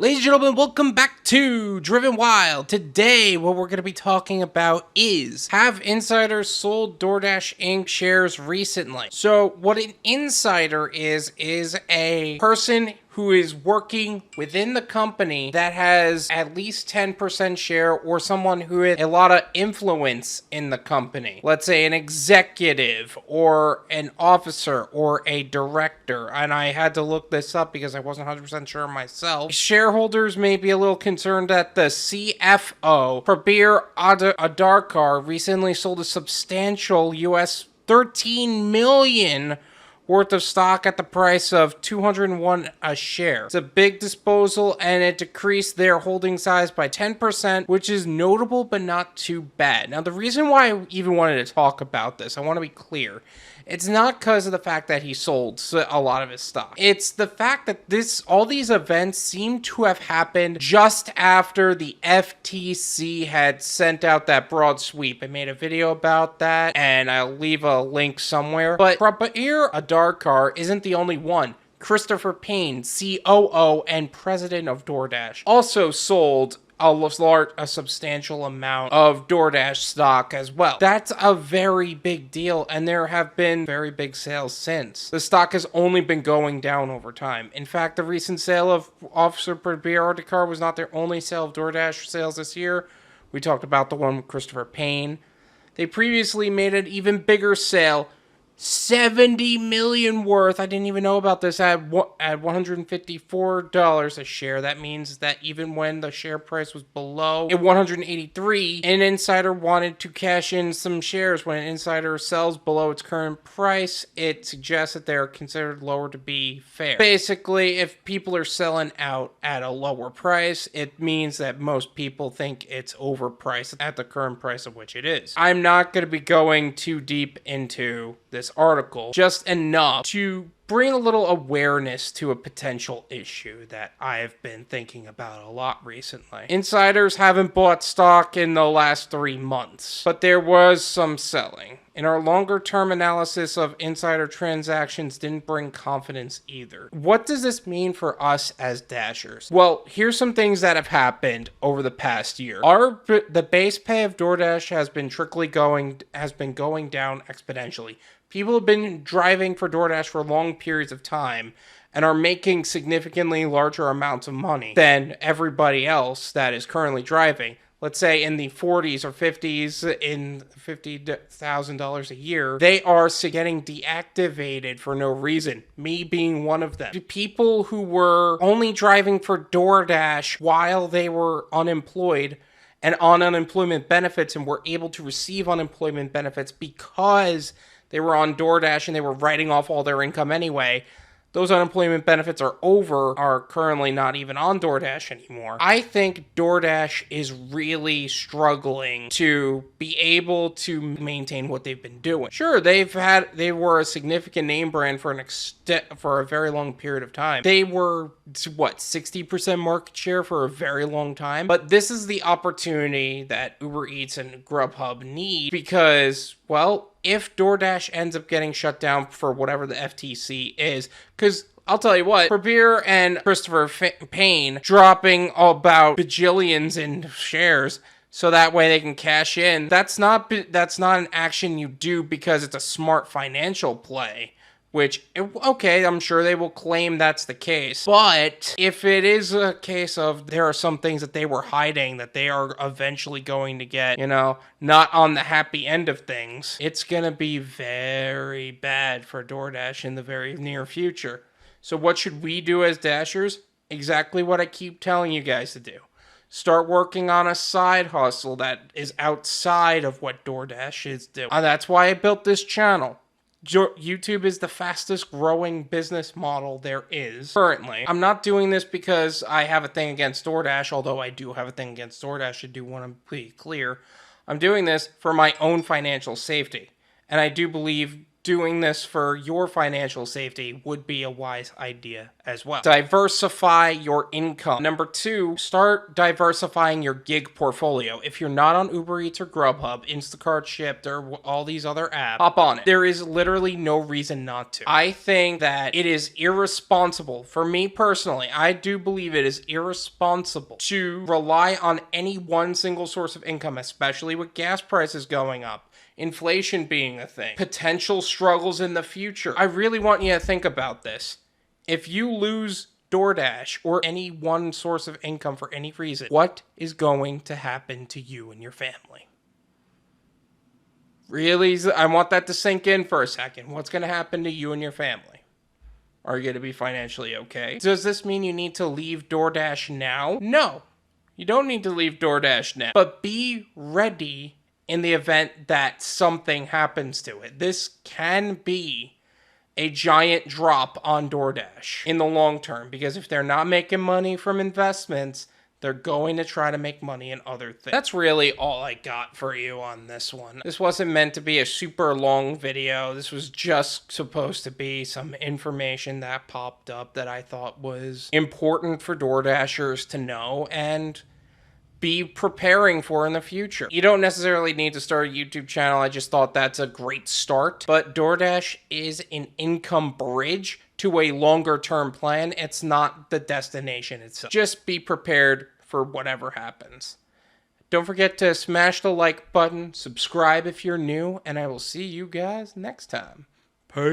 Ladies and gentlemen, welcome back to Driven Wild. Today, what we're going to be talking about is, have insiders sold DoorDash Inc. shares recently? So, what an insider is a person who is working within the company that has at least 10% share, or someone who has a lot of influence in the company. Let's say an executive or an officer or a director. And I had to look this up because I wasn't 100% sure myself. Shareholders may be a little concerned that the CFO, Prabir Adarkar, recently sold a substantial US $13 million worth of stock at the price of $201 a share. It's a big disposal, and it decreased their holding size by 10%, which is notable but not too bad. Now, the reason why I even wanted to talk about this, I want to be clear. It's not because of the fact that he sold a lot of his stock. It's the fact that all these events seem to have happened just after the FTC had sent out that broad sweep. I made a video about that, and I'll leave a link somewhere. But Prabir Adarkar isn't the only one. Christopher Payne, COO and president of DoorDash, also sold a substantial amount of DoorDash stock as well. That's a very big deal, and there have been very big sales since. The stock has only been going down over time. In fact, the recent sale of Officer Prabir Adarkar was not their only sale of DoorDash sales this year. We talked about the one with Christopher Payne. They previously made an even bigger sale, $70 million worth. I didn't even know about this at $154 a share. That means that even when the share price was below at $183, an insider wanted to cash in some shares. When an insider sells below its current price, it suggests that they're considered lower to be fair. Basically, if people are selling out at a lower price, it means that most people think it's overpriced at the current price of which it is. I'm not going to be going too deep into this article, just enough to bring a little awareness to a potential issue that I've been thinking about a lot recently. Insiders haven't bought stock in the last 3 months, but there was some selling. And our longer-term analysis of insider transactions didn't bring confidence either. What does this mean for us as Dashers? Well, here's some things that have happened over the past year. The base pay of DoorDash has been going down exponentially. People have been driving for DoorDash for long periods of time and are making significantly larger amounts of money than everybody else that is currently driving. Let's say in the 40s or 50s, in $50,000 a year, they are getting deactivated for no reason, me being one of them. People who were only driving for DoorDash while they were unemployed and on unemployment benefits and were able to receive unemployment benefits because they were on DoorDash and they were writing off all their income anyway. Those unemployment benefits are currently not even on DoorDash anymore. I think DoorDash is really struggling to be able to maintain what they've been doing. Sure, they were a significant name brand for a very long period of time. They were 60% market share for a very long time. But this is the opportunity that Uber Eats and Grubhub need because, well, if DoorDash ends up getting shut down for whatever the FTC is, because I'll tell you what, Prabir and Christopher Payne dropping about bajillions in shares so that way they can cash in, that's not an action you do because it's a smart financial play. Which, okay, I'm sure they will claim that's the case. But if it is a case of there are some things that they were hiding that they are eventually going to get, not on the happy end of things, it's going to be very bad for DoorDash in the very near future. So what should we do as Dashers? Exactly what I keep telling you guys to do. Start working on a side hustle that is outside of what DoorDash is doing. And that's why I built this channel. YouTube is the fastest growing business model there is currently. I'm not doing this because I have a thing against DoorDash, although I do have a thing against DoorDash. I do want to be clear. I'm doing this for my own financial safety. And I do believe doing this for your financial safety would be a wise idea as well. Diversify your income. Number 2, start diversifying your gig portfolio. If you're not on Uber Eats or Grubhub, Instacart, Shipt, or all these other apps, hop on it. There is literally no reason not to. I think that it is irresponsible, for me personally, I do believe it is irresponsible to rely on any one single source of income, especially with gas prices going up, inflation being a thing, potential struggles in the future. I really want you to think about this. If you lose DoorDash or any one source of income for any reason, what is going to happen to you and your family? Really? I want that to sink in for a second. What's going to happen to you and your family? Are you going to be financially okay? Does this mean you need to leave DoorDash now? No, you don't need to leave DoorDash now. But be ready in the event that something happens to it. This can be a giant drop on DoorDash in the long term, because if they're not making money from investments, they're going to try to make money in other things. That's really all I got for you on this one. This wasn't meant to be a super long video. This was just supposed to be some information that popped up that I thought was important for DoorDashers to know and be preparing for in the future. You don't necessarily need to start a YouTube channel. I just thought that's a great start. But DoorDash is an income bridge to a longer term plan. It's not the destination itself. Just be prepared for whatever happens. Don't forget to smash the like button, subscribe if you're new, and I will see you guys next time. Peace.